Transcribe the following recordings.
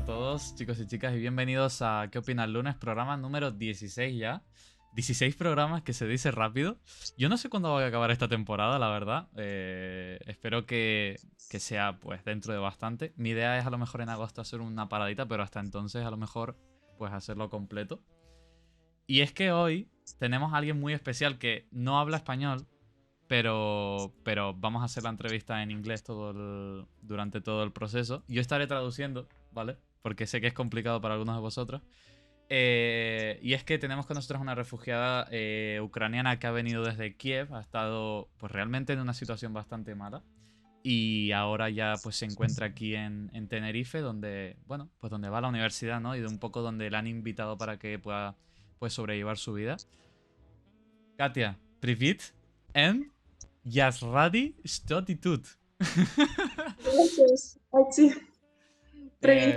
todos, chicos y chicas, y bienvenidos a ¿Qué Opina el Lunes? Programa número 16 ya. 16 programas, que se dice rápido. Yo no sé cuándo va a acabar esta temporada, la verdad. Espero que sea pues dentro de bastante. Mi idea es a lo mejor en agosto hacer una paradita, pero hasta entonces a lo mejor pues hacerlo completo. Y es que hoy tenemos a alguien muy especial que no habla español, pero vamos a hacer la entrevista en inglés durante todo el proceso. Yo estaré traduciendo, ¿vale? Porque sé que es complicado para algunos de vosotros. Y es que tenemos con nosotros una refugiada ucraniana que ha venido desde Kiev, ha estado pues realmente en una situación bastante mala. Y ahora ya pues se encuentra aquí en Tenerife, donde, bueno, pues donde va a la universidad, ¿no? Y de un poco donde la han invitado para que pueda pues sobrellevar su vida. Katia, привет, and Yazradi Stotitut. Gracias. Ati. Привіт.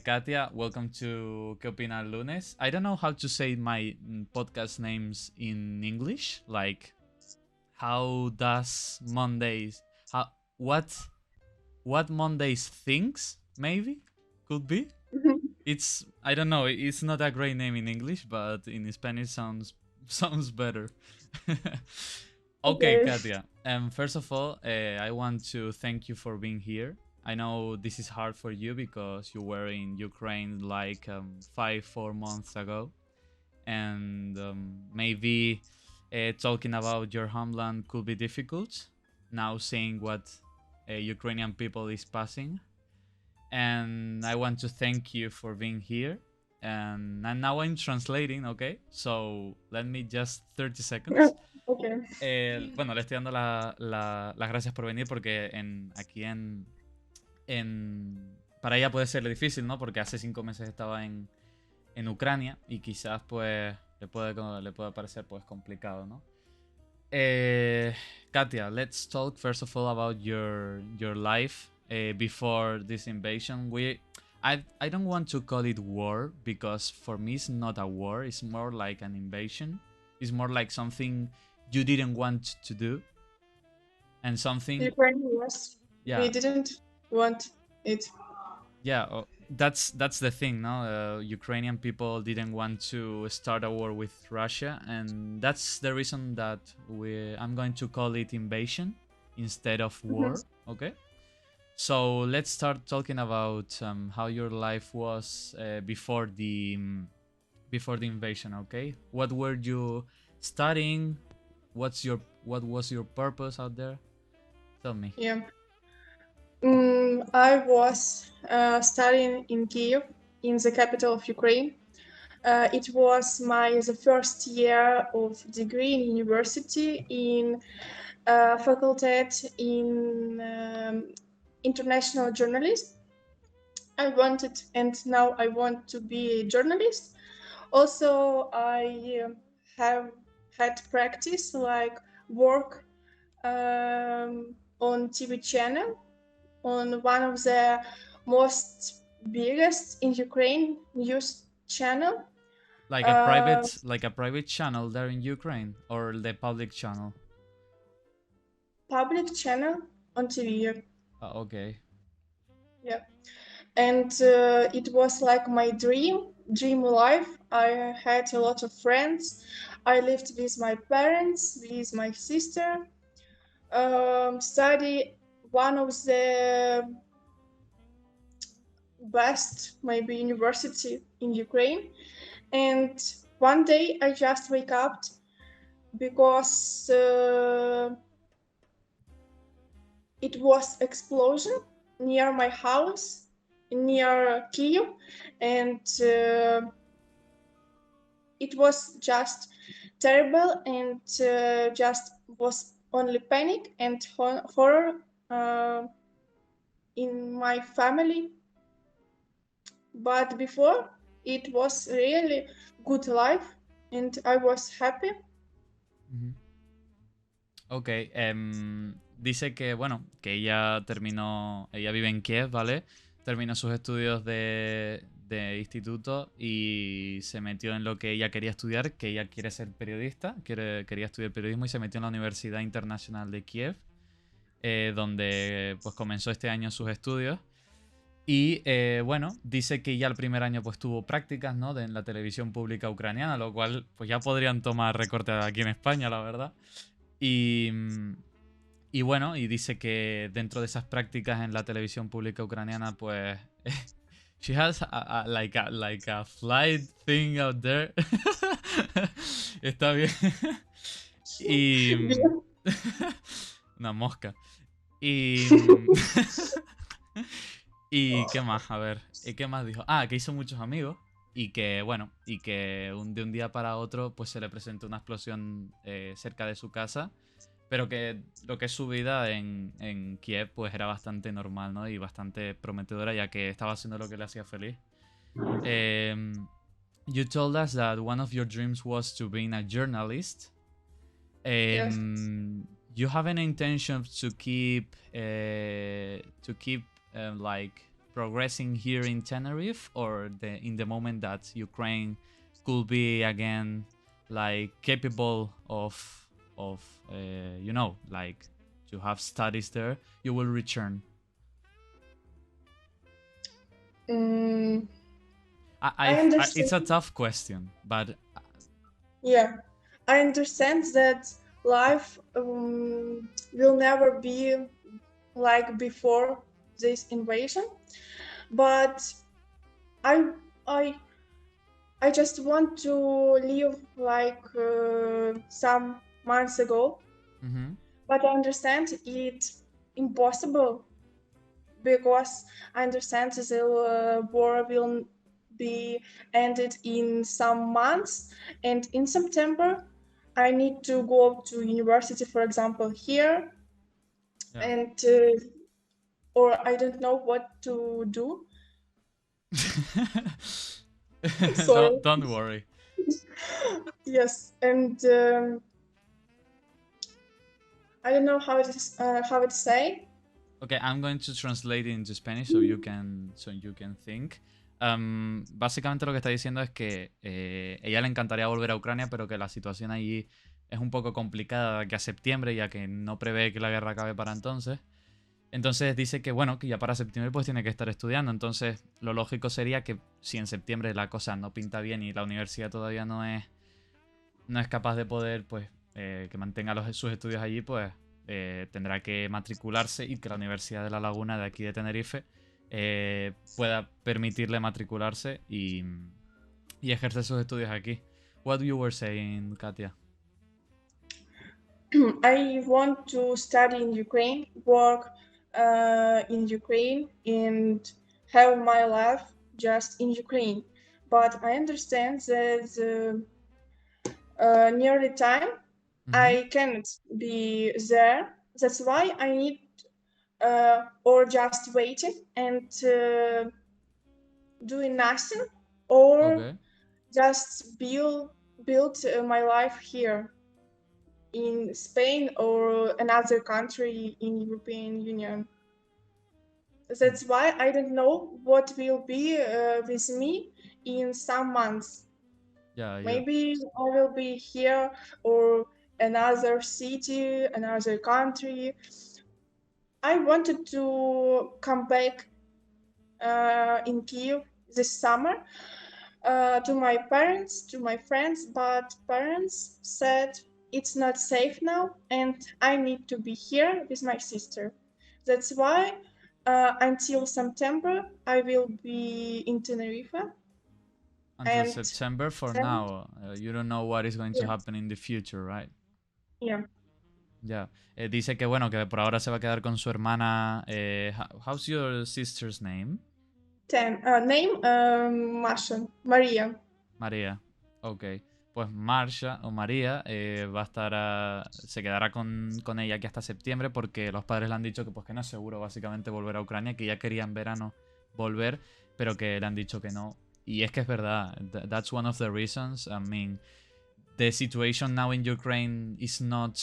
Katia, welcome to ¿Qué Opina el Lunes? I don't know how to say my podcast names in English. Like, how does Mondays? What Mondays thinks? Maybe could be. It's I don't know. It's not a great name in English, but in Spanish sounds better. Okay, Okay. Katia. First of all, I want to thank you for being here. I know this is hard for you because you were in Ukraine like 4 months ago, and maybe talking about your homeland could be difficult. Now seeing what Ukrainian people is passing, and I want to thank you for being here. And now I'm translating, okay? So let me just 30 seconds. Okay. Bueno, le estoy dando las gracias por venir porque aquí para ella puede ser difícil, ¿no? Porque hace 5 meses estaba en Ucrania y quizás pues le puede parecer pues complicado, ¿no? Katia, let's talk first of all about your life before this invasion. I don't want to call it war because for me it's not a war. It's more like an invasion. It's more like something you didn't want to do, and something. Ukraine was. Yeah, We didn't want it. yeah. That's the thing, no? Ukrainian people didn't want to start a war with Russia, and that's the reason that I'm going to call it invasion instead of war. Okay. So let's start talking about how your life was before the invasion. Okay, what were you studying? What was your purpose out there? Tell me. Yeah. I was studying in Kyiv, in the capital of Ukraine. It was the first year of degree in university in faculty in international journalist. I wanted, and now I want to be a journalist. Also, I have had practice, like work on TV channel, on one of the most biggest in Ukraine news channel. Like a private channel there in Ukraine or the public channel? Public channel on TV. Okay. Yeah. And it was like my dream life. I had a lot of friends. I lived with my parents, with my sister, study one of the best maybe university in Ukraine. And one day I just wake up because it was explosion near my house, near Kyiv, and it was just terrible, and just was only panic and horror in my family. But before, it was really good life, and I was happy. Ok, dice que, bueno, que ella vive en Kiev, ¿vale? Terminó sus estudios de instituto y se metió en lo que ella quería estudiar, que ella quiere ser periodista, quería estudiar periodismo y se metió en la Universidad Internacional de Kiev, donde pues comenzó este año sus estudios. Y bueno, dice que ya el primer año pues tuvo prácticas, ¿no? En la televisión pública ucraniana, lo cual pues ya podrían tomar recorte aquí en España, la verdad. Y, y bueno, y dice que dentro de esas prácticas en la televisión pública ucraniana, pues she has like a flight thing out there. Está bien. Y una mosca. Y ¿y qué más? A ver, ¿qué más dijo? Ah, que hizo muchos amigos y que, bueno, y que de un día para otro pues se le presentó una explosión cerca de su casa, pero que lo que es su vida en Kiev pues era bastante normal, ¿no? Y bastante prometedora ya que estaba haciendo lo que le hacía feliz. You told us that one of your dreams was to being a journalist. Yes. You have an intention to keep like progressing here in Tenerife, or in the moment that Ukraine could be again like capable of you know, like to have studies there, you will return. Mm, I It's understand. a tough question, but Yeah, I understand that life will never be like before this invasion, but I I I just want to leave like some months ago, mhm, but I understand it's impossible because I understand the war will be ended in some months, and in September I need to go to university, for example, here, yeah. and or I don't know what to do. Sorry. Don't worry. Yes, and I don't know how to say. Okay, I'm going to translate it into Spanish so you can think. Básicamente lo que está diciendo es que ella le encantaría volver a Ucrania, pero que la situación allí es un poco complicada de aquí a septiembre, ya que no prevé que la guerra acabe para entonces. Entonces dice que bueno, que ya para septiembre pues tiene que estar estudiando. Entonces lo lógico sería que si en septiembre la cosa no pinta bien y la universidad todavía no es capaz de poder, pues, que mantenga sus estudios allí, pues tendrá que matricularse y que la Universidad de La Laguna de aquí de Tenerife pueda permitirle matricularse y ejercer sus estudios aquí. What you were saying, Katia? I want to study in Ukraine, work in Ukraine, and have my life just in Ukraine. But I understand that near the time Mm-hmm. I cannot be there. That's why I need or just waiting and doing nothing, or Okay. just build my life here in Spain or another country in European Union. That's why I don't know what will be with me in some months. Yeah, you. Maybe I will be here or another city, another country. I wanted to come back in Kiev this summer to my parents, to my friends, but parents said it's not safe now and I need to be here with my sister. That's why until September I will be in Tenerife Until and September for then, now. You don't know what is going to yeah, happen in the future, right? yeah. Ya. Dice que bueno, que por ahora se va a quedar con su hermana. How's your sister's name? Name Masha, Maria. María. Ok. Pues Marsha o María va a estar se quedará con ella aquí hasta septiembre porque los padres le han dicho que pues que no es seguro básicamente volver a Ucrania, que ya quería en verano volver, pero que le han dicho que no. Y es que es verdad. That's one of the reasons. I mean, the situation now in Ukraine is not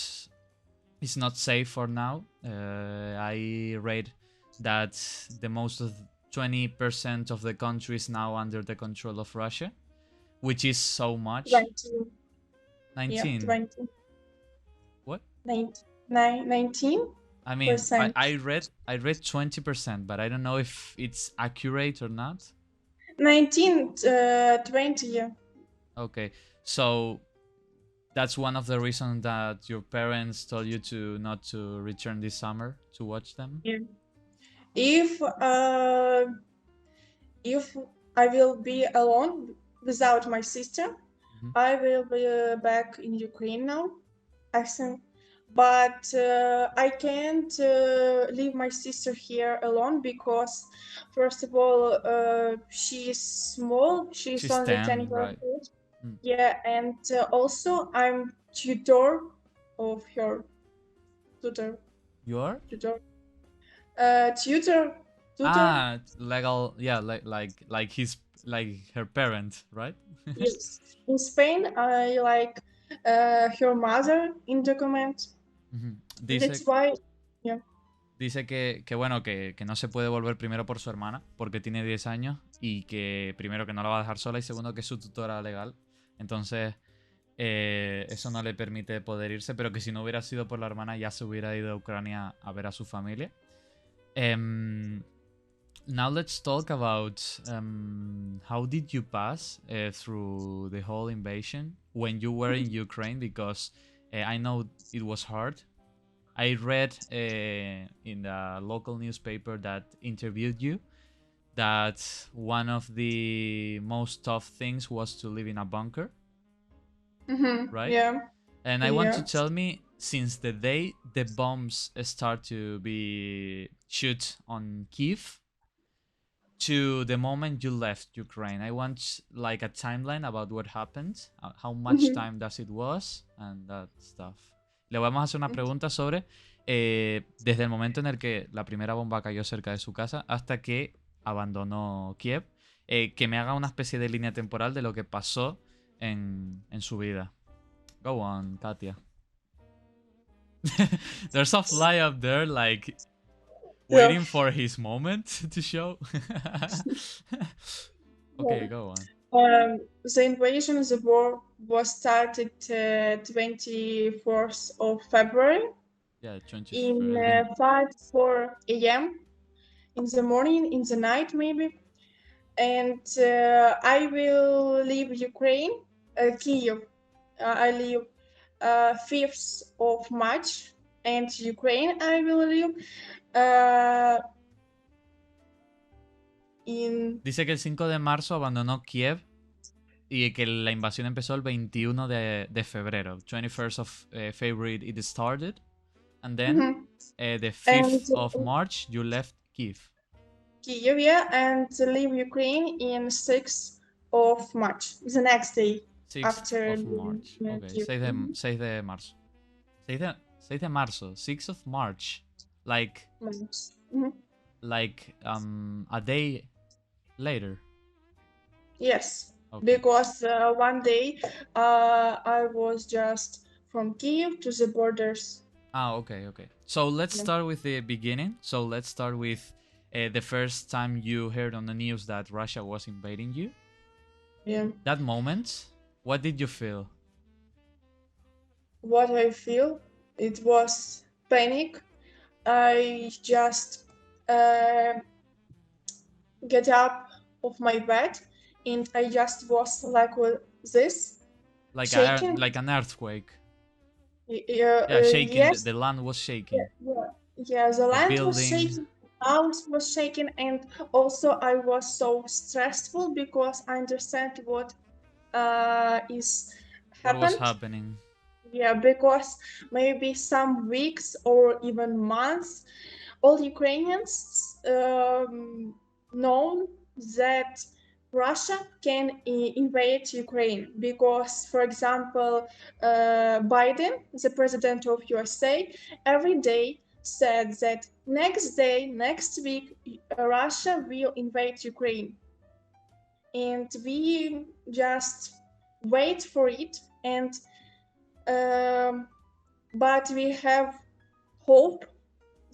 safe for now. I read that the most of 20% of the country is now under the control of Russia, which is so much. 20. Yeah, 19. 20. What? 19. I mean, I read 20%, but I don't know if it's accurate or not. 19, 20, yeah. Okay, so that's one of the reasons that your parents told you to not to return this summer to watch them. Yeah. If I will be alone without my sister, I will be back in Ukraine now, I think. But I can't leave my sister here alone because, first of all, she is small. She's only 10 years right? old. Yeah, and also I'm tutor of her. Tutor. You are? Tutor. Tutor. Ah, legal. Yeah, like his her parent, right? Yes. In Spain, I like her mother in document. That's why, yeah. Dice que bueno, que no se puede volver primero por su hermana, porque tiene 10 años, y que primero que no la va a dejar sola, y segundo que es su tutora legal. Entonces, eso no le permite poder irse, pero que si no hubiera sido por la hermana ya se hubiera ido a Ucrania a ver a su familia. Now let's talk about how did you pass through the whole invasion when you were in Ukraine, because I know it was hard. I read in the local newspaper that interviewed you that one of the most tough things was to live in a bunker, right? Yeah. And I want to tell me, since the day the bombs start to be shoot on Kiev to the moment you left Ukraine, I want like a timeline about what happened, how much time does it was, and that stuff. Le vamos a hacer una pregunta sobre desde el momento en el que la primera bomba cayó cerca de su casa hasta que abandonó Kiev, que me haga una especie de línea temporal de lo que pasó en su vida. Go on, Katia. There's a fly up there, like waiting for his moment to show. Okay, go on. The invasion of the war was started 24th of February. Yeah, 24th. In 5-4 a.m. in the morning, in the night maybe. And I will leave Ukraine, Kyiv. I leave 5th of March, and Ukraine I will leave Dice que el 5 de marzo abandonó Kiev y que la invasión empezó el 21 de febrero. 21st of February it started. And then the 5th of March you left Kiev. Kyiv, yeah, and leave Ukraine in 6th of March, the next day. 6th after of March. Okay, 6 de marzo. 6 de marzo, 6th of March. Like, like a day later. Yes, okay. Because one day I was just from Kyiv to the borders. Ah, okay. So let's start with the beginning. So let's start with the first time you heard on the news that Russia was invading you. Yeah. That moment, what did you feel? What I feel, it was panic. I just get up of my bed and I just was like this, like shaking. Like an earthquake. Yeah, shaking. Yes. The land was shaking. Yeah, the land was shaking, the house was shaking, and also I was so stressful because I understand what is happened. What was happening? Yeah, because maybe some weeks or even months, all Ukrainians know that Russia can invade Ukraine because, for example, Biden, the president of USA, every day said that next week, Russia will invade Ukraine. And we just wait for it. And but we have hope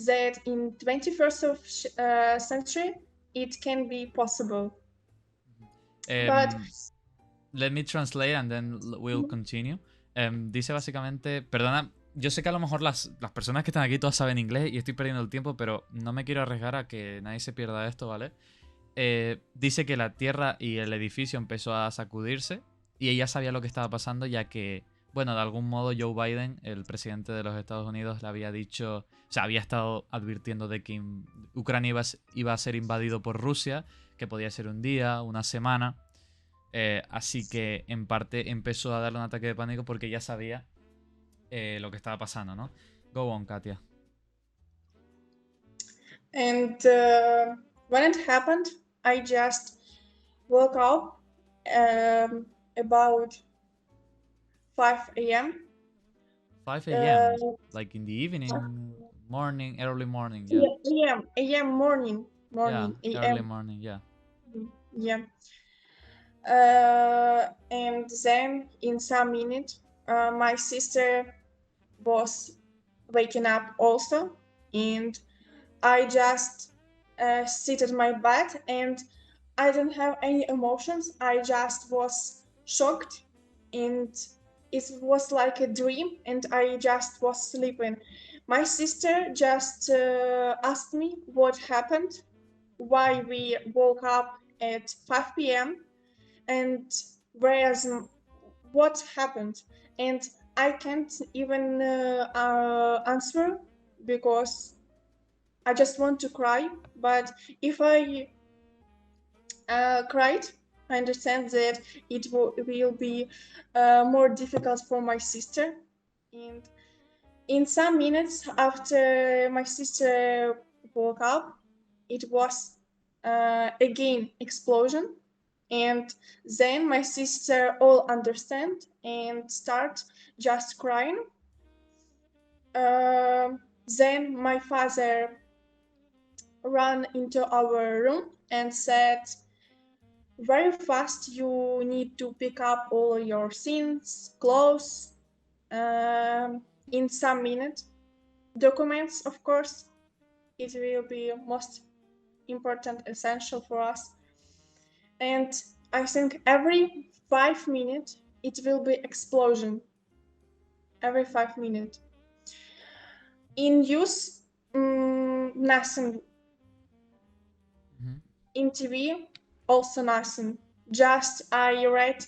that in 21st of century, it can be possible. But let me translate and then we'll continue. Dice básicamente, perdona, yo sé que a lo mejor las personas que están aquí todas saben inglés y estoy perdiendo el tiempo, pero no me quiero arriesgar a que nadie se pierda esto, ¿vale? Dice que la tierra y el edificio empezó a sacudirse y ella sabía lo que estaba pasando ya que, bueno, de algún modo Joe Biden, el presidente de los Estados Unidos, le había dicho, o sea, había estado advirtiendo de que Ucrania iba a ser invadido por Rusia, que podía ser un día, una semana. Así que en parte empezó a darle un ataque de pánico porque ya sabía lo que estaba pasando, ¿no? Go on, Katia. And when it happened, I just woke up about 5 a.m. 5 a.m. Like in the evening, morning, early morning, yeah. Yeah, a.m. morning, Yeah, early a.m. morning, yeah. Yeah. And then in some minutes, my sister was waking up also, and I just sit at my bed and I don't have any emotions. I just was shocked, and it was like a dream, and I just was sleeping. My sister just asked me what happened, why we woke up at 5 p.m. and whereas what happened, and I can't even answer because I just want to cry. But if I cried, I understand that it will be more difficult for my sister. And in some minutes after my sister woke up, it was again explosion. And then my sister all understand and start just crying. Then my father ran into our room and said, very fast, you need to pick up all your things, clothes, in some minutes. Documents, of course, it will be most important, essential for us. And I think every 5 minutes, it will be explosion. Every 5 minutes. In use, nothing. Mm-hmm. In TV, also nothing. Just I read,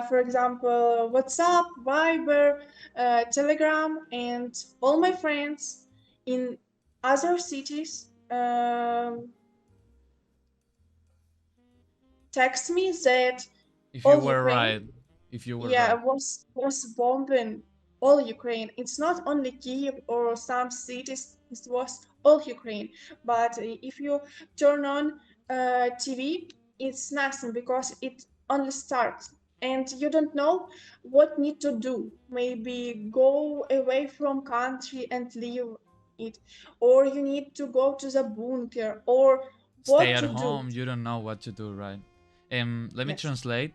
for example, WhatsApp, Viber, Telegram, and all my friends in other cities text me that If you all were right. Ukraine, If you were yeah, right. was bombing all Ukraine. It's not only Kiev or some cities. It was all Ukraine. But if you turn on TV, it's nothing because it only starts, and you don't know what need to do. Maybe go away from country and leave it, or you need to go to the bunker, or Stay what at to do. home, you don't know what to do, right? Let me Yes. translate.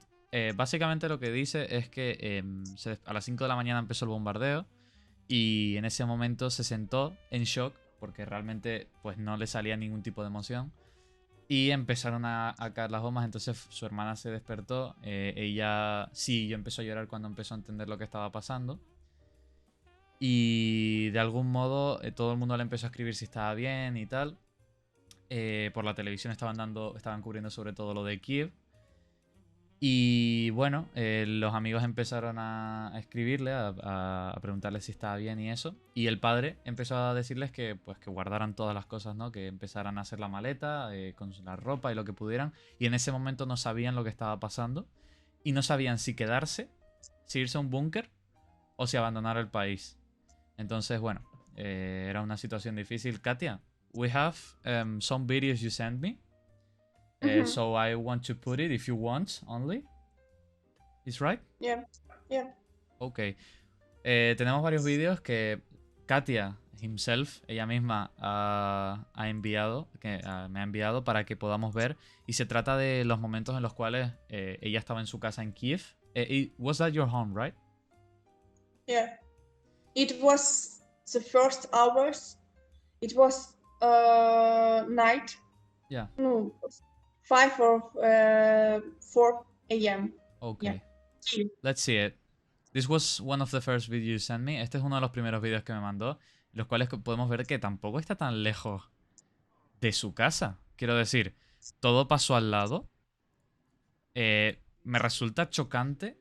Básicamente lo que dice es que a las 5 de la mañana empezó el bombardeo y en ese momento se sentó en shock porque realmente pues no le salía ningún tipo de emoción y empezaron a caer las bombas. Entonces su hermana se despertó, ella sí, yo empezó a llorar cuando empezó a entender lo que estaba pasando. Y de algún modo todo el mundo le empezó a escribir si estaba bien y tal. Por la televisión estaban cubriendo sobre todo lo de Kiev. Y bueno, los amigos empezaron a escribirle, a preguntarle si estaba bien y eso. Y el padre empezó a decirles que, pues, que guardaran todas las cosas, ¿no? Que empezaran a hacer la maleta con la ropa y lo que pudieran. Y en ese momento no sabían lo que estaba pasando. Y no sabían si quedarse, si irse a un búnker o si abandonar el país. Entonces, bueno, era una situación difícil. Katia, we have some videos you sent me. So I want to put it if you want only. Is right? Yeah. Yeah. Ok. Tenemos varios vídeos que Katia himself, ella misma, ha enviado, me ha enviado para que podamos ver. Y se trata de los momentos en los cuales ella estaba en su casa en Kiev. Was that your home, right? Yeah. It was the first hours. It was night. Yeah. No, 5 or 4 a.m. Okay. Yeah. Let's see it. This was one of the first videos you sent me. Este es uno de los primeros vídeos que me mandó, los cuales podemos ver que tampoco está tan lejos de su casa. Quiero decir, todo pasó al lado. Me resulta chocante.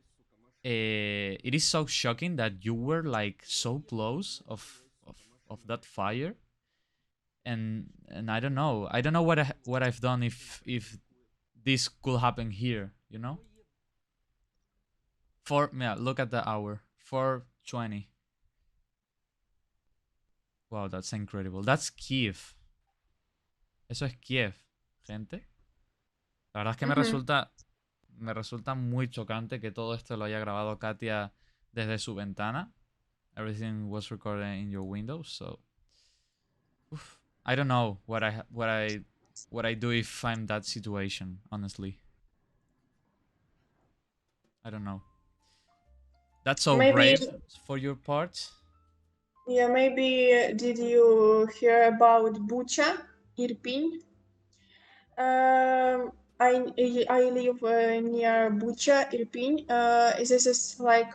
It is so shocking that you were like so close of that fire. And I don't know. I don't know what I've done if this could happen here, you know? Yeah, look at the hour. 4:20. Wow, that's incredible. That's Kiev. Eso es Kiev, gente. La verdad es que me resulta muy chocante que todo esto lo haya grabado Katia desde su ventana. Everything was recorded in your windows, so I don't know what I do if I'm that situation, honestly. I don't know. That's so Maybe, brave for your part. yeah, maybe did you hear about Bucha, Irpin? I live near Bucha, Irpin. This is like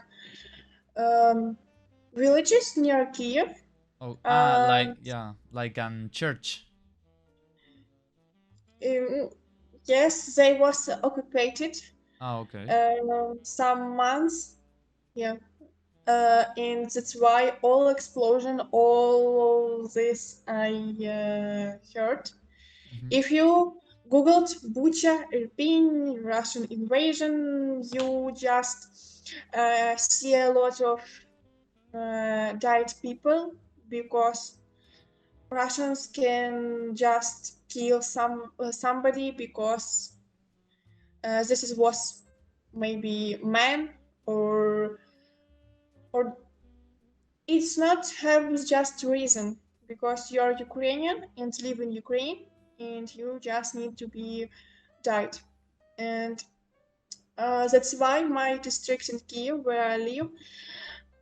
villages near Kiev. Oh, Um, like, yeah, like an church. yes, they was occupied Okay. some months. Yeah. And that's why all explosion, all this I heard. Mhm. If you googled Bucha, Irpin, Russian invasion, you just see a lot of died people because Russians can just kill somebody because this is was maybe man or it's not have just reason because you're Ukrainian and live in Ukraine and you just need to be died. And that's why my district in Kiev, where I live,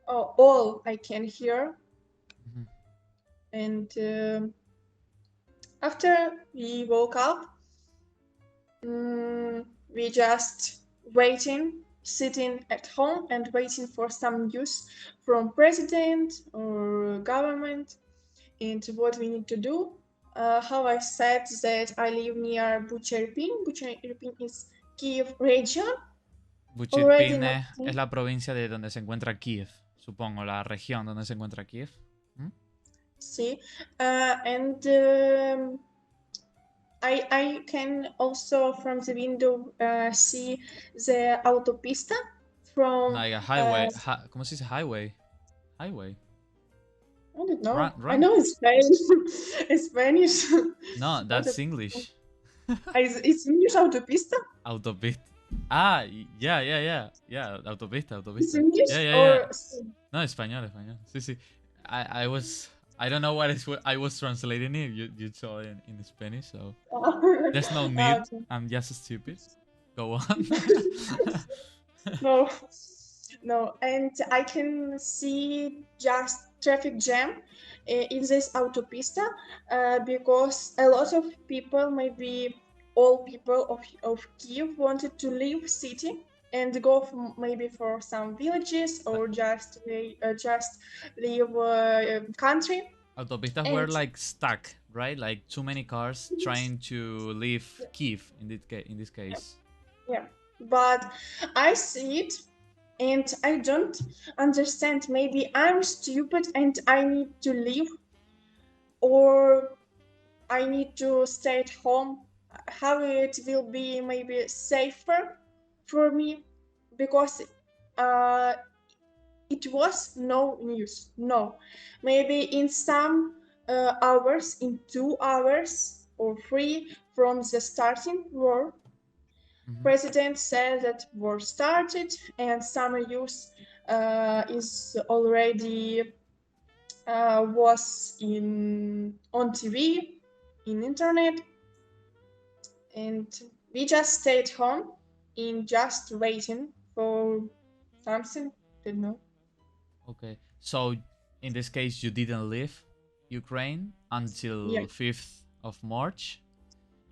all I can hear. Mhm. And after we woke up, we just waiting, sitting at home and waiting for some news from president or government and what we need to do. How I said that I live near Bucha Irpin. Bucha Irpin is Kiev region. Already not Buchirpine es la provincia de donde se encuentra Kiev, supongo, la región donde se encuentra Kiev. ¿Mm? see. And I can also from the window see the autopista from Like a highway. ¿Cómo se dice highway? Highway. I don't know. I Run. know it's Spanish. It's Spanish. No, that's English. It's English autopista. Autopista. Yeah. Autopista, It's autopista. English Yeah. or No, español. Sí, sí. I was. I don't know what is what I was translating it. You saw it in Spanish, so there's no need. okay. I'm just stupid. Go on. No, no, and I can see just traffic jam in this autopista because a lot of people, maybe all people of Kiev, wanted to leave city and go maybe for some villages or just leave country. Autopistas were And like stuck, right? Like too many cars trying to leave Kiev in this case. yeah, but I see it and I don't understand. Maybe I'm stupid and I need to leave, or I need to stay at home. How it will be maybe safer for me because uh, it was no news. No, maybe in some hours, in 2 hours or 3 from the starting war, Mhm. president said that war started and summer youth is already was in on TV, in internet, and we just stayed home in just waiting for something. Don't know. Okay. So in this case, you didn't leave Ukraine Yeah. until 5th of March.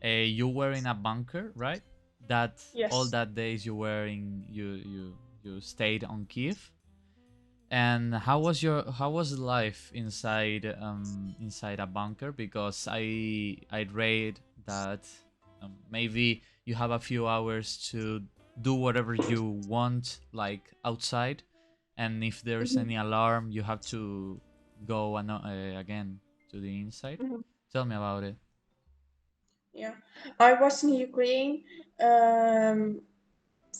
You were in a bunker, right? That all Yes. that days you were in you stayed on Kiev. And how was life inside a bunker? Because I read that maybe you have a few hours to do whatever you want, like outside, and if there's Mhm, any alarm, you have to go again to the inside. mhm. Tell me about it. Yeah, I was in Ukraine um,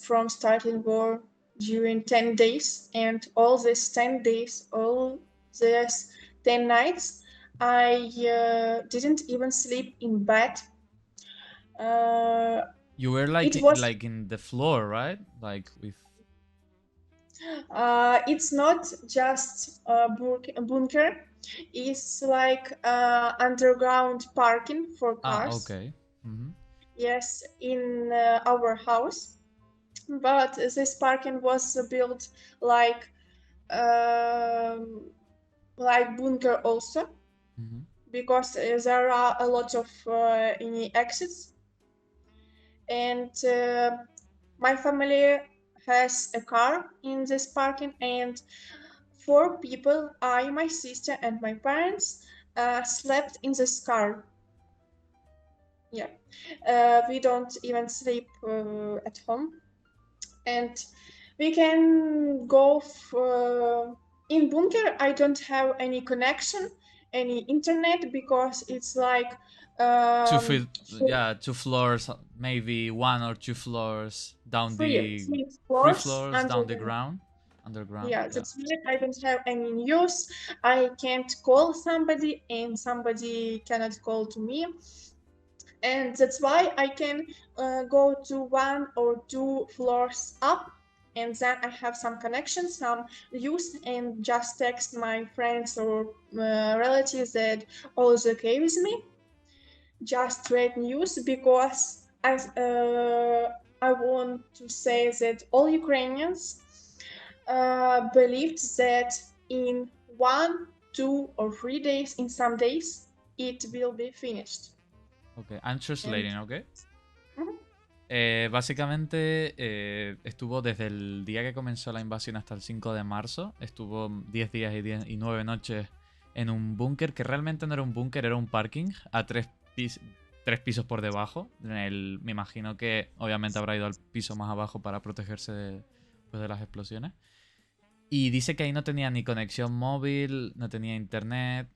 from starting war during 10 days, and all these 10 days, all these 10 nights, I didn't even sleep in bed. Uh, You were it was, like in the floor, right? Like with it's not just a bunker, it's like underground parking for cars. okay. Mm-hmm. Yes, in our house. But this parking was built like um, bunker also Mm-hmm. because there are a lot of exits, and my family has a car in this parking, and four people, I, my sister, and my parents, slept in this car. Yeah, we don't even sleep at home, and we can go in bunker. I don't have any connection, any internet, because it's like Two floors, maybe one or two floors down the three three floors floors under down the the. ground, underground. Yeah, Yeah. that's why I don't have any news. I can't call somebody, and somebody cannot call to me, and that's why I can go to one or two floors up, and then I have some connection, some use, and just text my friends or relatives that all is okay with me. Just read news because I want to say that all Ukrainians believed that in 1, 2, or 3 days, in some days, it will be finished. Okay, I'm And translating, okay? Mhm. Básicamente estuvo desde el día que comenzó la invasión hasta el 5 de marzo. Estuvo 10 días y 9 noches en un búnker que realmente no era un búnker, era un parking a tres pisos por debajo. Me imagino que obviamente habrá ido al piso más abajo para protegerse pues, de las explosiones. Y dice que ahí no tenía ni conexión móvil, no tenía internet,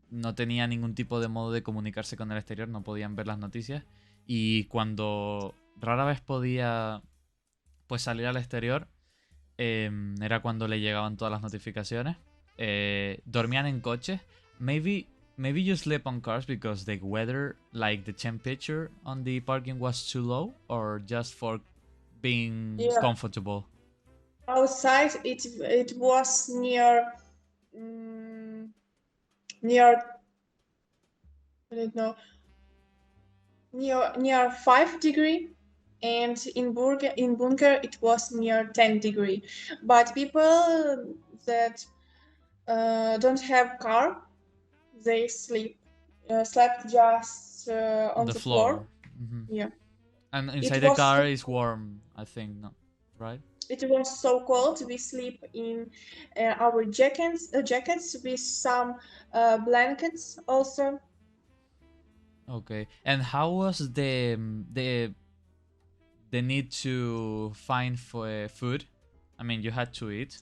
no tenía ningún tipo de modo de comunicarse con el exterior, no podían ver las noticias. Y cuando rara vez podía pues salir al exterior, era cuando le llegaban todas las notificaciones. Dormían en coches. Maybe you sleep on cars because the weather, like the temperature on the parking was too low, or just for being Yeah, comfortable. outside it was near mm, near I don't know, near 5 degree, and in bunker it was near 10 degree. But people that don't have car, they slept just On on the the floor. floor. Hmm. Yeah, And it inside the was car is warm, I think, no, right? it was so cold. We sleep in our jackets with some blankets also. Okay. And how was the need to find for food? I mean, you had to eat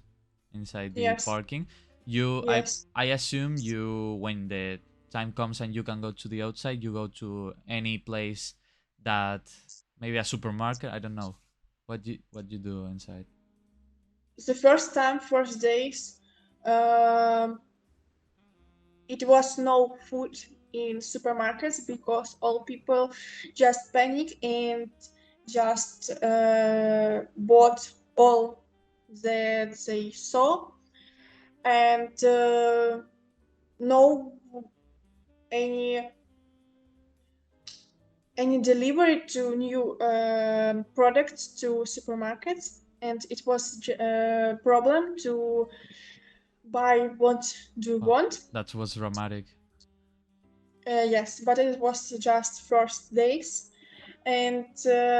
inside the Yes, parking. You, I, yes. I assume you, when the time comes and you can go to the outside, you go to any place that maybe a supermarket. I don't know. What you do inside? The first time, first days, um, it was no food in supermarkets because all people just panic and just bought all that they saw, and no any any delivery to new products to supermarkets, and it was a problem to buy what do you Oh, want. that was dramatic. Yes, but it was just first days, and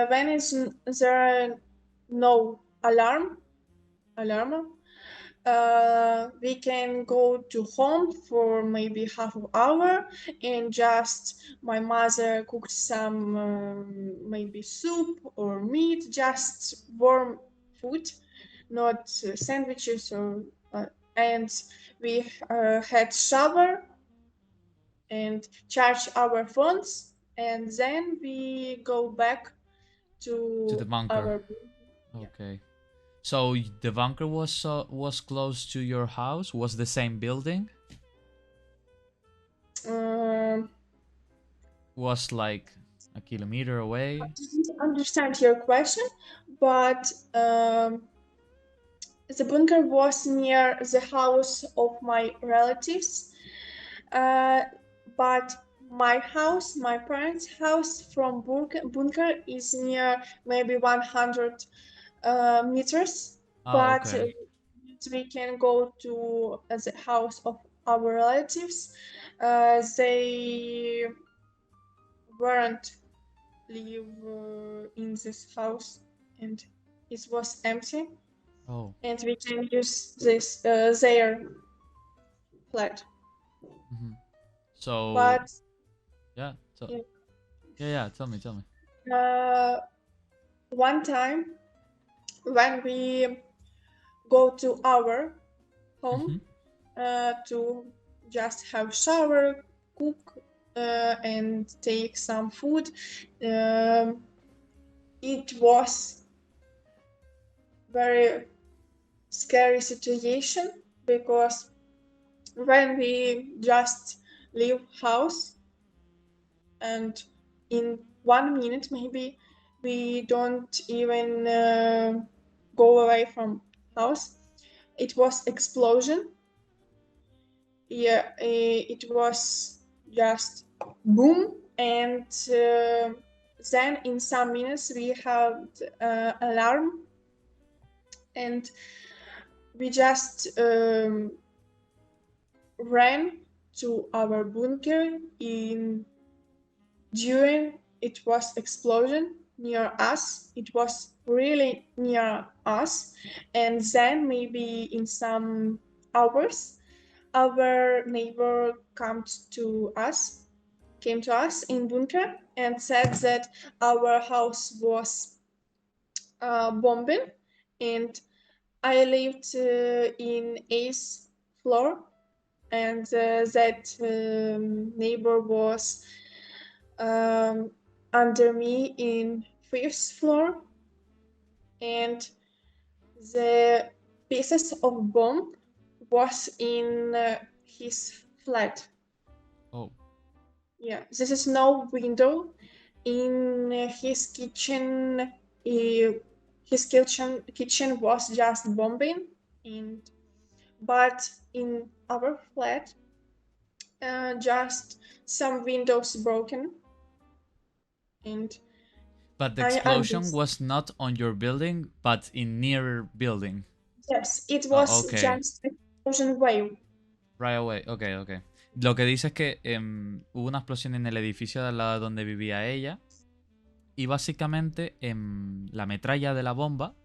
when there are no alarm, we can go to home for maybe half an hour, and just my mother cooked some maybe soup or meat, just warm food, not sandwiches or and we had shower and charge our phones, and then we go back To the to bunker. our Okay. So the bunker was close to your house? Was the same building? um, Was like a kilometer away? I didn't understand your question, but the bunker was near the house of my relatives. Uh, but my house, my parents' house from bunker is near maybe 100 meters, Oh, but okay. we can go to the house of our relatives. They weren't live in this house, and it was empty, Oh. and we can use this their flat. Mm-hmm. So But yeah. So yeah, yeah. Tell me. Tell me. one time when we go to our home Mm-hmm. to just have shower, cook, and take some food, um, it was very scary situation because when we just leave house and in 1 minute maybe we don't even go away from house, it was explosion. Yeah, it was just boom, and then in some minutes we had alarm, and we just ran to our bunker in during it was explosion near us. It was really near us, and then maybe in some hours our neighbor came to us in bunker and said that our house was bombing, and I lived in eighth floor, and that neighbor was um, under me in fifth floor, and the pieces of bomb was in his flat. Oh. Yeah, this is no window in his kitchen. His kitchen was just bombing, and but in our flat, just some windows broken, and But the I explosion understand. was not on your building, but in nearer building. Yes, it Oh, was okay. just explosion wave. Right away. Ok, ok. Lo que dice es que hubo una explosión en el edificio de al lado donde vivía ella. Y básicamente la metralla de la bomba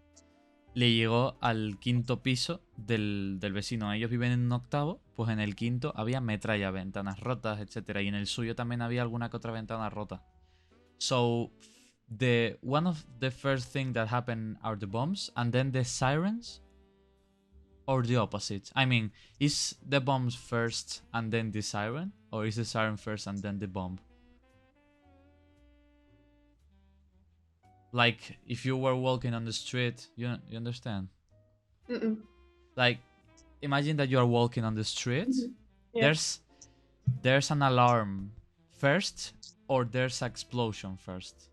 le llegó al quinto piso del vecino. Ellos viven en un octavo, pues en el quinto había metralla, ventanas rotas, etcétera. Y en el suyo también había alguna que otra ventana rota. So one of the first thing that happened are the bombs, and then the sirens, or the opposite. I mean, is the bombs first and then the siren, or is the siren first and then the bomb? Like if you were walking on the street, you understand? Mm-mm. Like imagine that you are walking on the street. Mhm. Yeah. There's there's an alarm first, or there's an explosion first.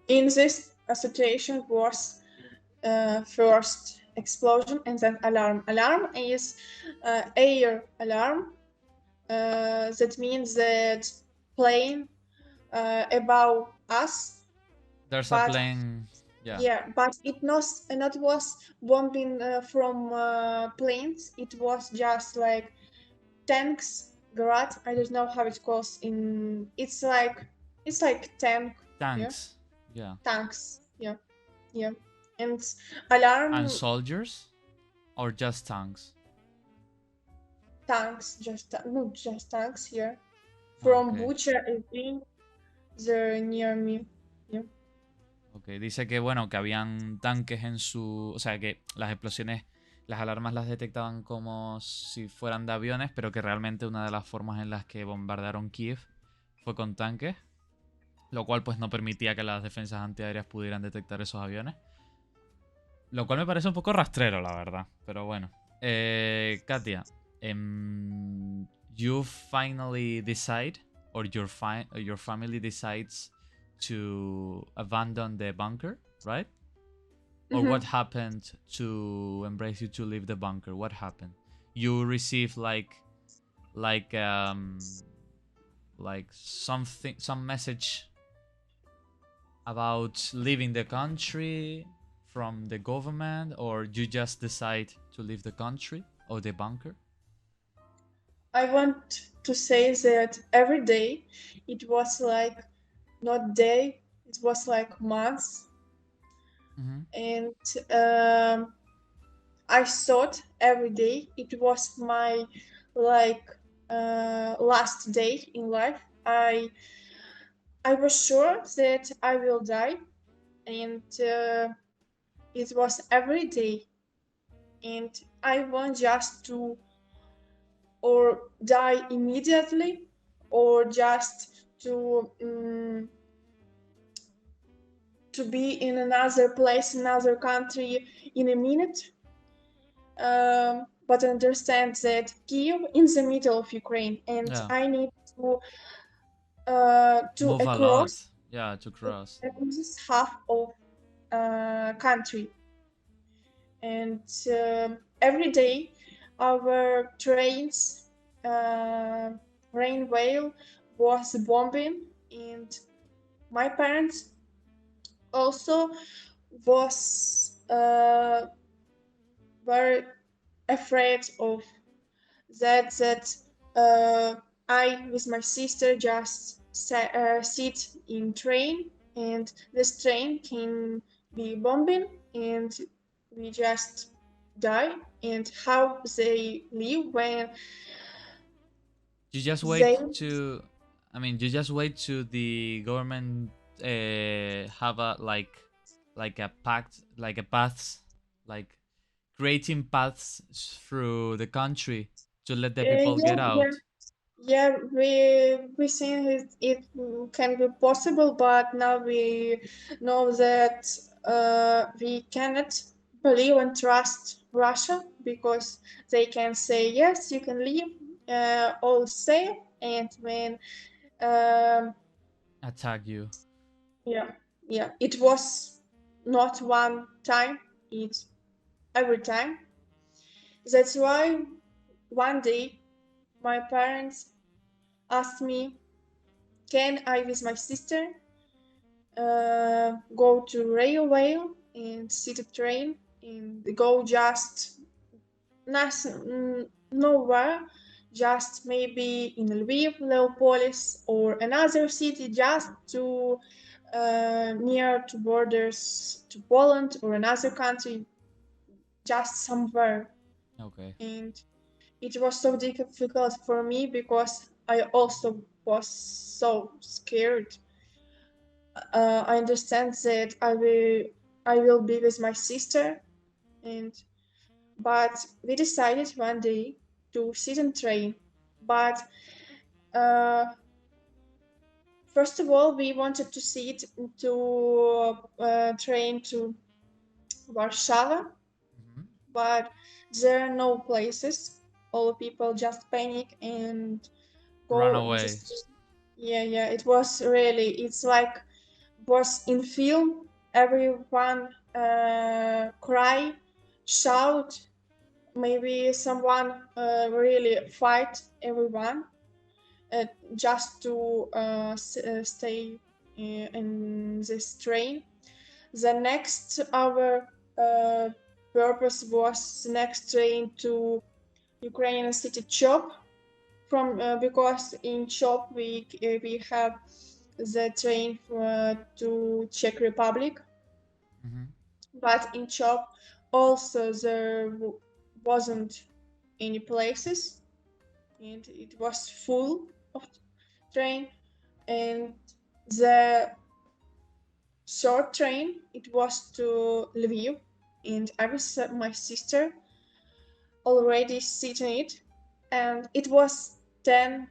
In this situation was first explosion and then alarm. Alarm is air alarm. That means that plane above us, There's a but plane. Yeah. yeah, but it not was bombing from planes. It was just like tanks, garage. I don't know how it calls in. It's like tank. Yeah, Tanks. Yeah. tanks. Yeah, yeah, and And alarm. soldiers, or just tanks? tanks, not just tanks here. From Ok. Bucha, Irpin, they're near me. Yeah. Ok, dice que bueno, que habían tanques en su... O sea, que las explosiones, las alarmas las detectaban como si fueran de aviones, pero que realmente una de las formas en las que bombardearon Kiev fue con tanques, lo cual pues no permitía que las defensas antiaéreas pudieran detectar esos aviones. Lo cual me parece un poco rastrero, la verdad. Pero bueno. Katia, you finally decide, or your family decides to abandon the bunker, right? Or what Mhm. happened to embrace you to leave the bunker? What happened? You receive like um like something, some message about leaving the country from the government, or you just decide to leave the country or the bunker? I want to say that every day it was like not day, it was like months. Mm-hmm. And um, I thought every day it was my like last day in life. I was sure that I will die, and it was every day. And I want just to or die immediately, or just to be in another place, another country in a minute. But understand that Kiev in the middle of Ukraine, and Yeah. I need to Move a lot. across Yeah, to cross. this half of country, and every day our trains, uh, railway was bombing, and my parents also was very afraid of that I with my sister just sit in train, and this train can be bombing, and we just die, and how they live when You just they wait to. I mean, you just wait to the government have a like a pact, like a paths, like creating paths through the country to let the people yeah, get yeah. out. Yeah, we think it can be possible, but now we know that we cannot believe and trust Russia, because they can say yes, you can leave, all safe, and when um, Attack you. yeah, yeah, it was not one time, it's every time. That's why one day my parents asked me, can I with my sister go to railway and sit a train and go just nowhere, just maybe in Lviv, Leopolis, or another city, just to near to borders to Poland or another country, just somewhere. Okay. And it was so difficult for me because I also was so scared. I understand that I will be with my sister, and but we decided one day to sit and train. But uh, first of all, we wanted to sit to train to Warsaw, Mhm. but there are no places. All people just panic and Run go away. just yeah, yeah. It was really, it's like was in film. Everyone cry, shout, maybe someone really fight everyone, uh, just to stay in this train. The next our uh, purpose was the next train to Ukrainian city Chop, from because in Chop we have the train to Czech Republic, Mhm. but in Chop also there wasn't any places. and it was full of train. And the short train, it was to Lviv, and I was my sister already sitting it, and it was 10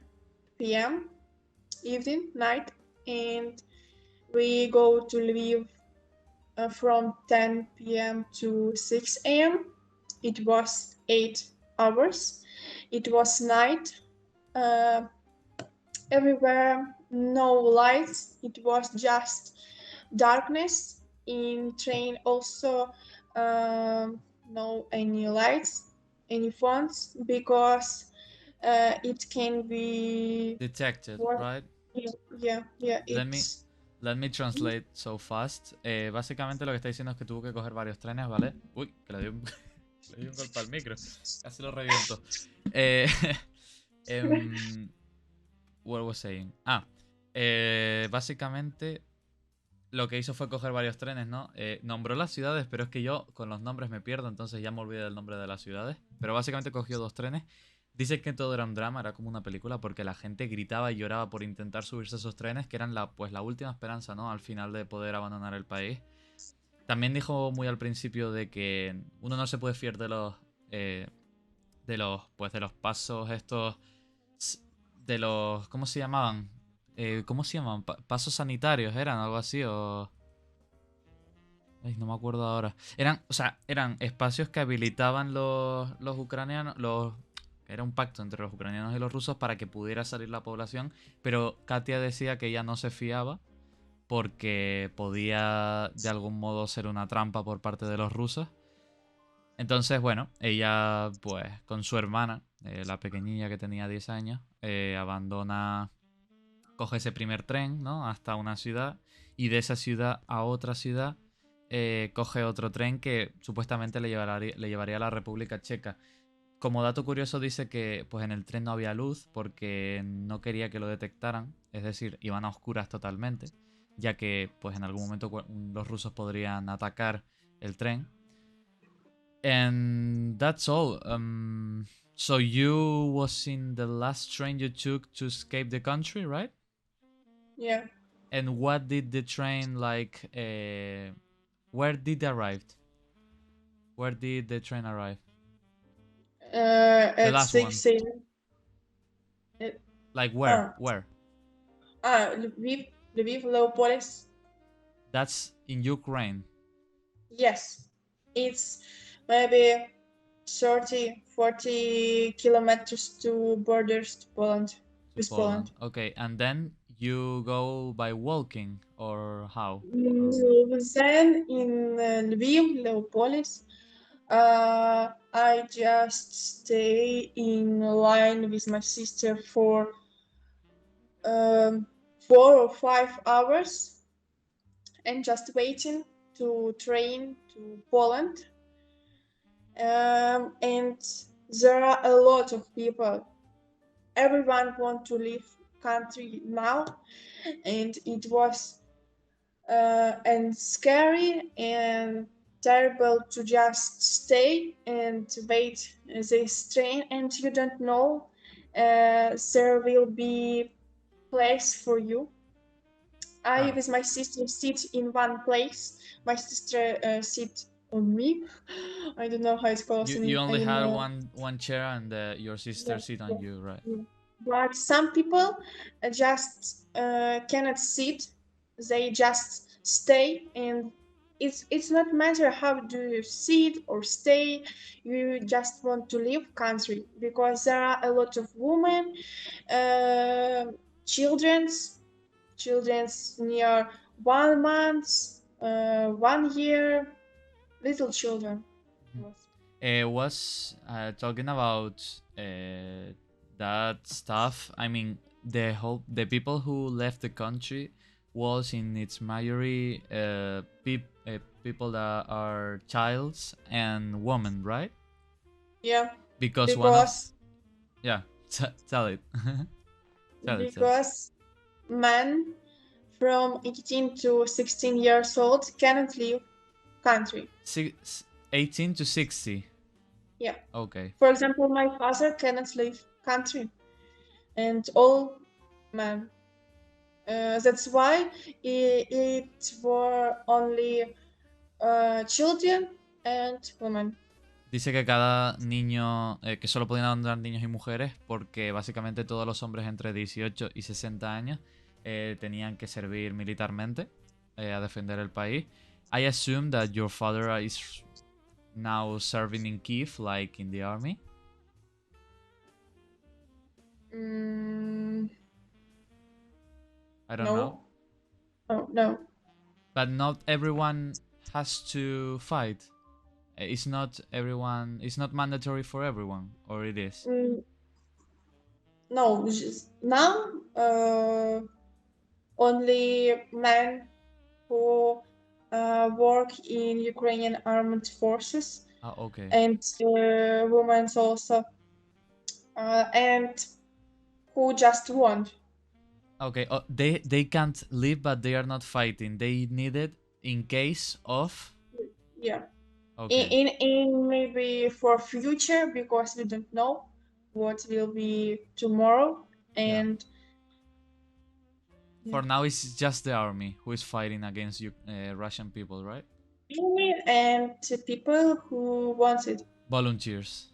p.m. evening night, and we go to Lviv from 10 p.m. to 6 a.m. It was 8 hours. It was night. Uh, Everywhere, no lights. It was just darkness. In train also, no any lights, any phones, because it can be Detected, what? right? Yeah. Let me It's let me translate so fast. Básicamente lo que está diciendo es que tuvo que coger varios trenes, ¿vale? Uy, que le di un, le di un golpe al micro. Casi lo reviento. What was saying? Básicamente lo que hizo fue coger varios trenes, ¿no? Nombró las ciudades, pero es que yo con los nombres me pierdo, entonces ya me olvidé del nombre de las ciudades. Pero básicamente cogió 2 trenes. Dice que todo era un drama, era como una película, porque la gente gritaba y lloraba por intentar subirse a esos trenes, que eran la última esperanza, ¿no? Al final de poder abandonar el país. También dijo muy al principio de que uno no se puede fiar de los pasos estos, de los, ¿cómo se llamaban? ¿Cómo se llaman? Pasos sanitarios eran, algo así, o... Ay, no me acuerdo ahora. Eran espacios que habilitaban los ucranianos, era un pacto entre los ucranianos y los rusos para que pudiera salir la población, pero Katia decía que ella no se fiaba porque podía de algún modo ser una trampa por parte de los rusos. Entonces, bueno, ella pues con su hermana, la pequeñilla que tenía 10 años, abandona, coge ese primer tren, ¿no? Hasta una ciudad, y de esa ciudad a otra ciudad coge otro tren que supuestamente le llevaría a la República Checa. Como dato curioso dice que pues en el tren no había luz porque no quería que lo detectaran, es decir, iban a oscuras totalmente, ya que pues en algún momento los rusos podrían atacar el tren. And that's all. So you was in the last train you took to escape the country, right? yeah. And what did the train like? Where did it arrive? Where did the train arrive? The At last one. 6 a.m. Like where? Ah, Where? Lviv, Leopolis. That's in Ukraine. Yes, it's maybe 30, 40 kilometers to borders to Poland, To with Poland. Poland. Okay, and then you go by walking or how? Then in Lviv, Leopolis, I just stay in line with my sister for 4 or 5 hours and just waiting to train to Poland. And there are a lot of people. Everyone want to leave country now, and it was and scary and terrible to just stay and wait this train, and you don't know there will be place for you. I Claro. with my sister sit in one place. My sister sit on me. I don't know how it's called You only in had one chair and your sister sit on you, right? yeah. But some people just cannot sit. They just stay, and it's not matter how do you sit or stay. You just want to leave country because there are a lot of women, uh, children's near 1 month, 1 year, little children. Was talking about that stuff. I mean, the people who left the country was in its majority people that are childs and women, right? Yeah, Because one of because yeah, tell it, tell it, tell it. because men from 18 to 16 years old cannot leave country. 18 to 60. Yeah. Okay. For example, my father cannot leave country and all men. That's why it were only children and women. Dice que cada niño, que solo podían adoptar niños y mujeres porque básicamente todos los hombres entre 18 y 60 años tenían que servir militarmente a defender el país. I assume that your father is now serving in Kiev, like in the army. I don't know. No. But not everyone has to fight. It's not everyone. It's not mandatory for everyone, or it is. No, now only men who work in Ukrainian armed forces Okay. and women also, and who just want. Okay. Oh, they can't leave, but they are not fighting. They need it in case of. Yeah. Okay. In maybe for future, because we don't know what will be tomorrow, and For now, it's just the army who is fighting against you, Russian people, right? and people who want it. Volunteers.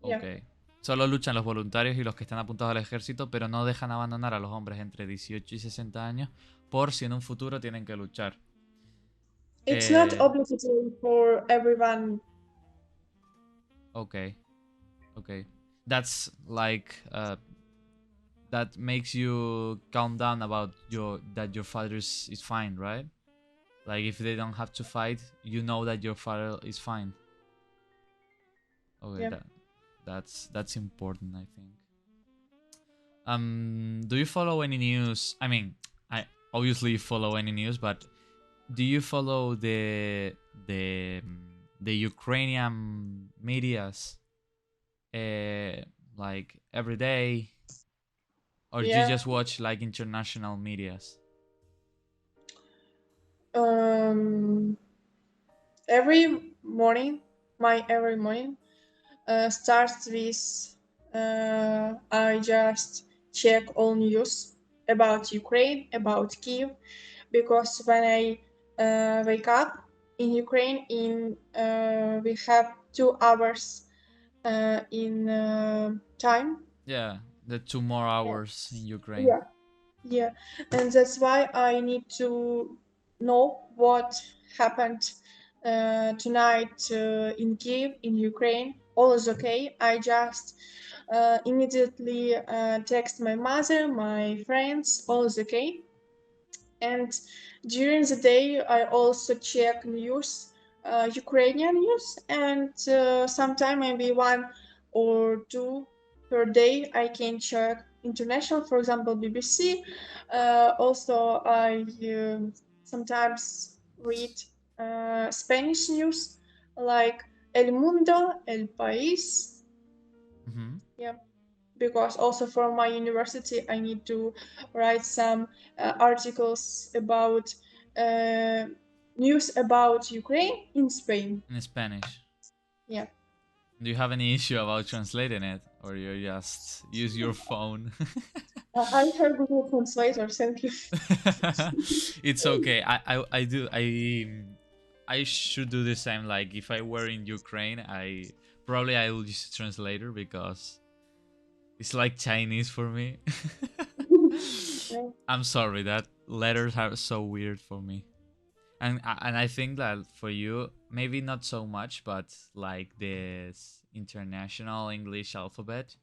Yeah. Ok. Solo luchan los voluntarios y los que están apuntados al ejército, pero no dejan abandonar a los hombres entre 18 y 60 años por si en un futuro tienen que luchar. It's not obligatory for everyone. Okay. Okay. That's like that makes you calm down about that your father is fine, right? Like if they don't have to fight, you know that your father is fine. Okay, Yeah. that's important, I think. Do you follow any news? I mean, I obviously follow any news, but do you follow the Ukrainian medias like every day, or do you just watch like international medias? Every morning, my every morning starts with I just check all news about Ukraine, about Kiev, because when I wake up in Ukraine, we have 2 hours in time. Yeah, the 2 more hours in Ukraine. Yeah, yeah, and that's why I need to know what happened tonight in Kiev, in Ukraine. All is okay. I just immediately text my mother, my friends. All is okay. And during the day, I also check news, Ukrainian news, and sometime maybe one or two per day I can check international, for example, BBC. Also, I sometimes read Spanish news like El Mundo, El País. Mm-hmm. Yeah, because also for my university I need to write some articles about news about Ukraine in Spain. In Spanish. Yeah. Do you have any issue about translating it, or you just use your phone? I have Google Translator. Thank you. It's okay. I should do the same. Like if I were in Ukraine, I will use a translator because it's like Chinese for me. Yeah. I'm sorry, that letters are so weird for me. And I think that for you, maybe not so much, but like this international English alphabet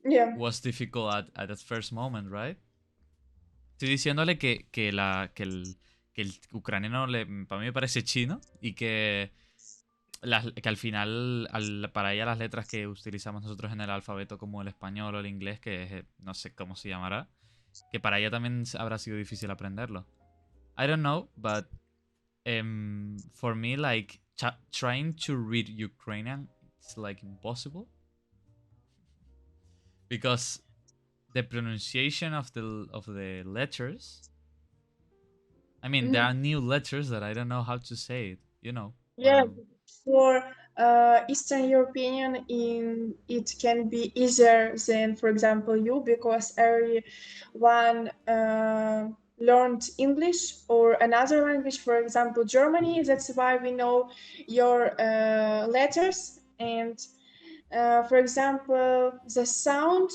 Yeah. was difficult at that first moment, right? Estoy diciéndole que el ucraniano para mí me parece chino y que al final para ella las letras que utilizamos nosotros en el alfabeto como el español o el inglés, que no sé cómo se llamará, que para ella también habrá sido difícil aprenderlo. I don't know, but for me, like trying to read Ukrainian, it's like impossible because the pronunciation of the letters. I mean, there are new letters that I don't know how to say it. You know. Yeah. For Eastern European it can be easier than, for example, you, because everyone learned English or another language, for example, Germany. That's why we know your letters. And for example, the sound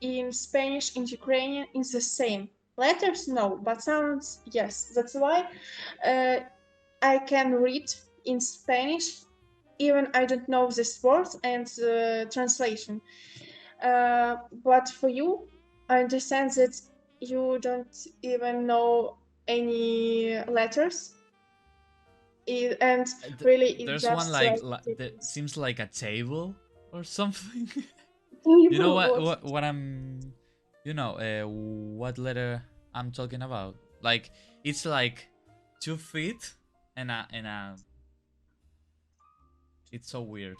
in Spanish and Ukrainian is the same. Letters, no, but sounds, yes. That's why I can read in Spanish, even I don't know this word and the translation. But for you, I understand that you don't even know any letters, and really it There's one just like that seems like a table or something. You know what? what I'm, you know, what letter I'm talking about? Like it's like 2 feet and a. It's so weird.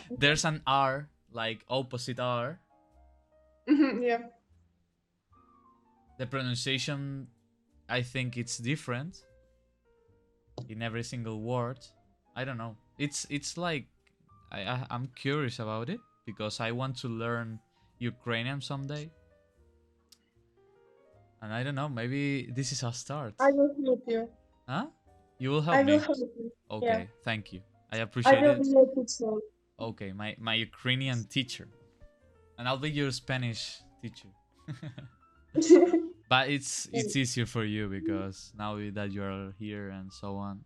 There's an R, like opposite R. Yeah. The pronunciation, I think it's different in every single word. I don't know. It's like I'm curious about it because I want to learn Ukrainian someday. And I don't know, maybe this is a start. I will help you. Huh? You will help I will me? help you. Yeah. Okay, thank you. I I appreciate will it. be your teacher. Okay, my Ukrainian teacher. And I'll be your Spanish teacher. But it's easier for you because now that you're here and so on.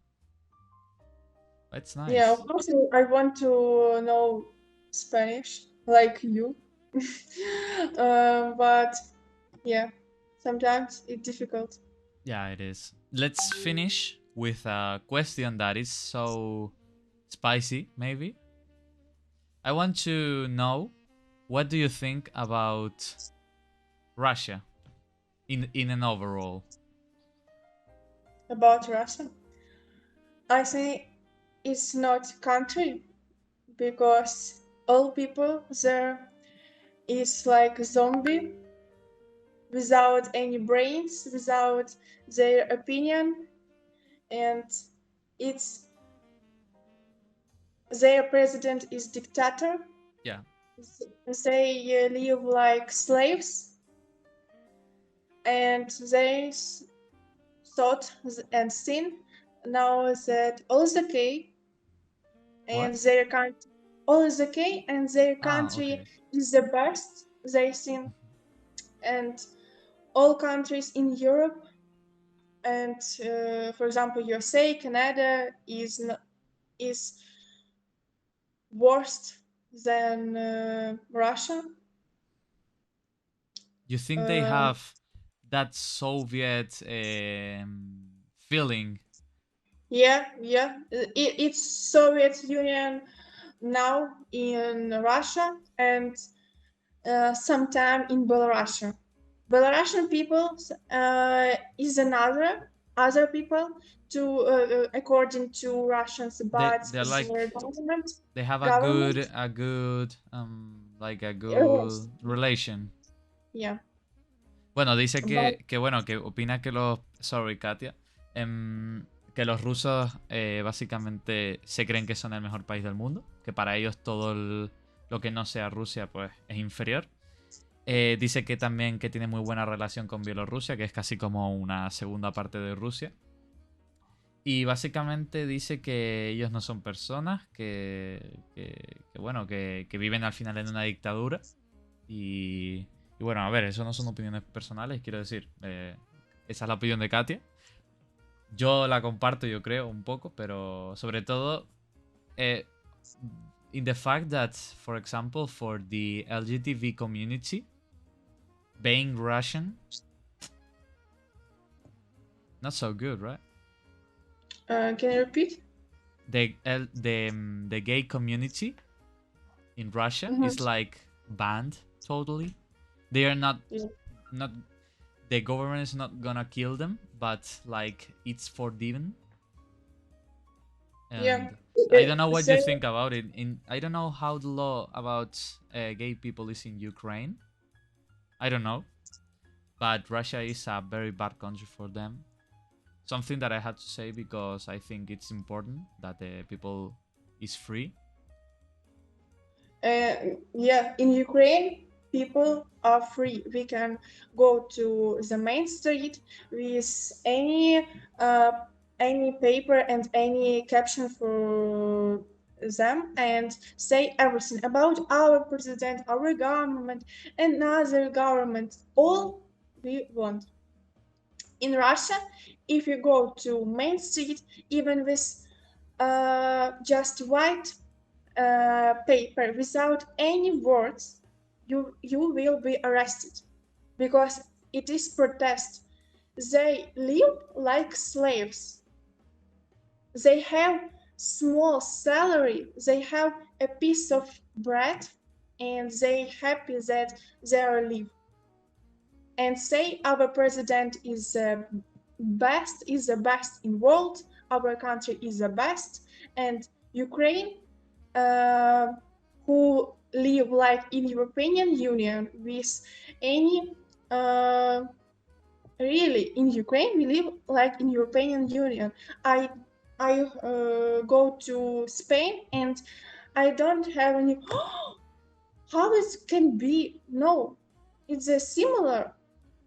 It's Yeah, nice. of course, I want to know Spanish like you. But yeah, sometimes it's difficult. Yeah, it is. Let's finish with a question that is so spicy, maybe. I want to know, what do you think about Russia in an overall? About Russia, I think it's not country, because all people there is like a zombie, without any brains, without their opinion, and it's their president is dictator. Yeah. They live like slaves, and they thought and sin now that all is okay, What? and their country all is okay, and their Ah, okay. country is the best, they think. And all countries in Europe and, for example, USA, Canada is worse than Russia. You think they Uh, have that Soviet feeling? yeah, yeah. It's Soviet Union now in Russia, and sometime in Belarus. Belarusian people is another other people to according to Russians, but They're like, their government they have government a good like a yes, good relation. yeah, Bueno, dice but que bueno, que opina que los, sorry Katia, que los rusos básicamente se creen que son el mejor país del mundo, que para ellos todo lo que no sea Rusia pues es inferior. Dice que también que tiene muy buena relación con Bielorrusia, que es casi como una segunda parte de Rusia. Y básicamente dice que ellos no son personas, bueno, que viven al final en una dictadura. Y bueno, a ver, eso no son opiniones personales, quiero decir, esa es la opinión de Katia. Yo la comparto, yo creo, un poco, pero sobre todo, in the fact that, for example, for the LGTB community, being Russian, not so good, right? can you repeat? The gay community in Russia is like banned totally. They are not Yeah. not the government is not gonna kill them, but like it's forbidden. Yeah. And I don't know what you They, think about it. I don't know how the law about gay people is in Ukraine. I don't know, but Russia is a very bad country for them. Something that I had to say because I think it's important that people is free? Yeah, in Ukraine, people are free. We can go to the main street with any paper and any caption for them and say everything about our president, our government, another government, all we want. In Russia, if you go to main street, even with just white paper without any words, you will be arrested because it is protest. They live like slaves. They have small salary. They have a piece of bread, and they happy that they are live. And say our president is the best in world. Our country is the best, and Ukraine who live like in European Union with any really in Ukraine we live like in European Union. I go to Spain and I don't have any how it can be. No, it's a similar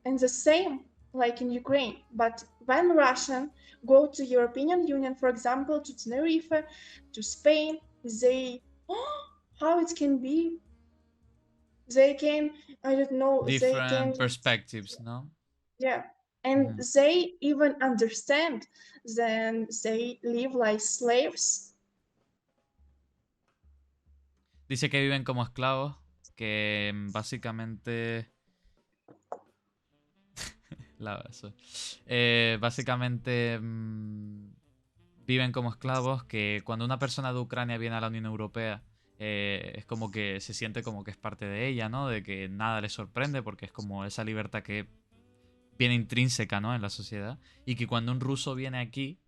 and the same like in Ukraine. But when Russian go to European Union, for example, to Tenerife, to Spain, they how it can be. They can, I don't know, they can, Different perspectives, no? yeah. And they even understand, then they live like slaves. Dice que viven como esclavos, que básicamente... básicamente viven como esclavos, que cuando una persona de Ucrania viene a la Unión Europea es como que se siente como que es parte de ella, ¿no? De que nada le sorprende porque es como esa libertad que viene intrínseca, ¿no? En la sociedad. Y que cuando un ruso viene aquí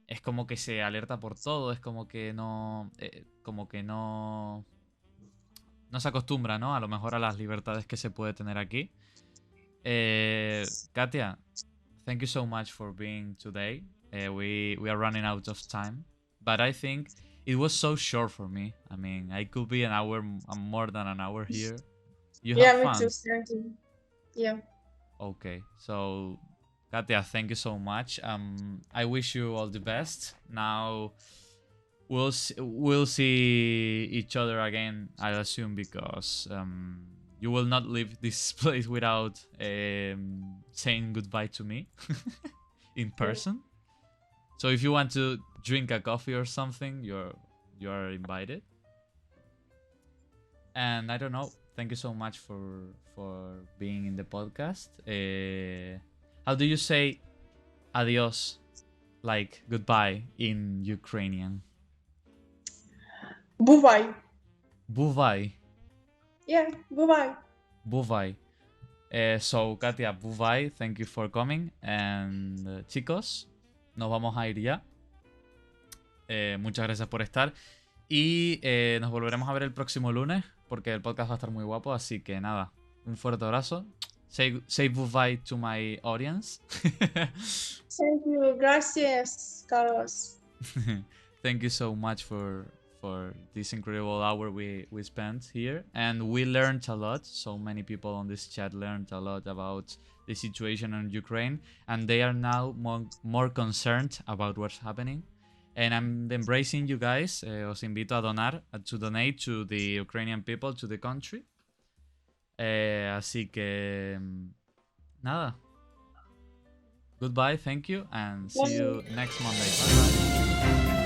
es como que se alerta por todo, es como que no... no se acostumbra, ¿no? A lo mejor a las libertades que se puede tener aquí. Katia, thank you so much for being today. We are running out of time, but I think it was so short for me. I mean, I could be an hour, more than an hour here. You Yeah, have me fun? too. Yeah. Okay, so Katia, thank you so much. I wish you all the best. Now we'll see each other again, I assume, because you will not leave this place without saying goodbye to me in person. So if you want to drink a coffee or something, you are invited. And I don't know. Thank you so much for being in the podcast. How do you say adios, like goodbye, in Ukrainian? Buvai. Buvai. Yeah, buvai. Buvai. So, Katia, buvai, thank you for coming. And chicos, nos vamos a ir ya. Muchas gracias por estar. Y nos volveremos a ver el próximo lunes, porque el podcast va a estar muy guapo. Así que nada, un fuerte abrazo. Say bye to my audience. Thank you. Gracias, Carlos. Thank you so much for this incredible hour we spent here. And we learned a lot. So many people on this chat learned a lot about the situation in Ukraine. And they are now more concerned about what's happening. And I'm embracing you guys. Os invito a donate to the Ukrainian people, to the country. Así que nada. Goodbye, thank you, and see you next Monday. Bye bye.